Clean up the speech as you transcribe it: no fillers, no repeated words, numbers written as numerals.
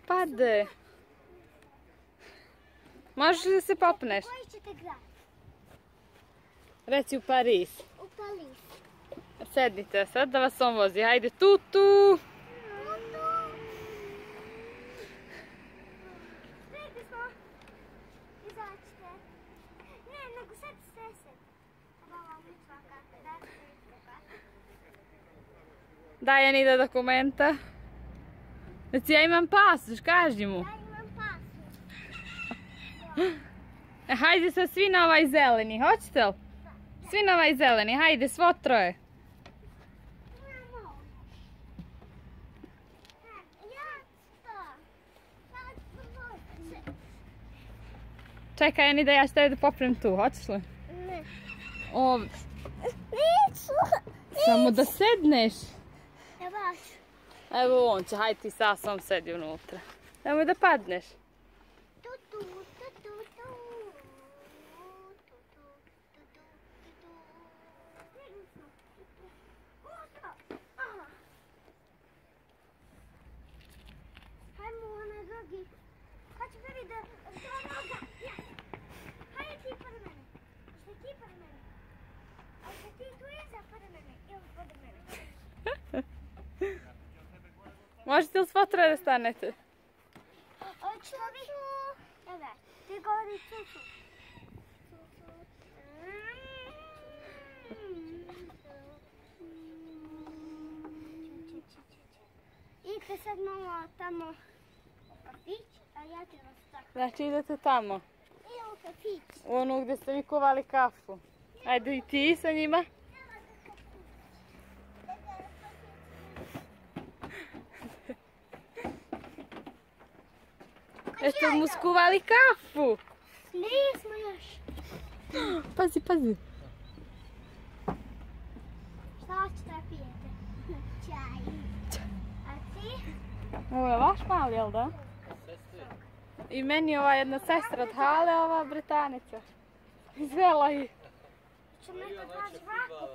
Pade. Možeš li da se popneš? Koji ćete grad? Reci u Pariz. U Pariz. Sednite sad da vas on vozi. Hajde, tutu! Spremni smo. Izađite. Ne, nego sad se. Daj Anida dokumenta. Reci, ja imam pasoš, kaži mu. Ja imam pasoš. Hajde sad svi na ovaj zeleni, hoćete li? Svi na ovaj zeleni, hajde, svo troje. Čekaj Anida, ja ću tebi da poprem tu, hoćeš li? Ne. Ovdje. Neću. Samo da sedneš. Ja baš. Evo on će, hajde ti sa svom sedi unutra. Nemoj da padneš. Hajmo onaj drugi. Kad će prvi da noga. Hajde ti pored mene. Što ti pored mene? A što ti tu iza pored mene? Ili pored mene? Možete li svo troje da stanete? Hoću li? Evo, ti govori cucu. Idite sad malo tamo u kafić, a ja ću vas tako. Znači idete tamo, Idemo u kafić. u onu gdje ste mi kuvali kafu. Ajde i ti sa njima. Jeste mu skuvali kafu? Nismo još. Pazi, pazi. Šta hoćete da pijete? Čaj. A ti? Ovo je vaš mali, jel da? I meni je ova jedna sestra od Hale, ova Britanica. Izvela ih. Ćemo nekad naći vraku.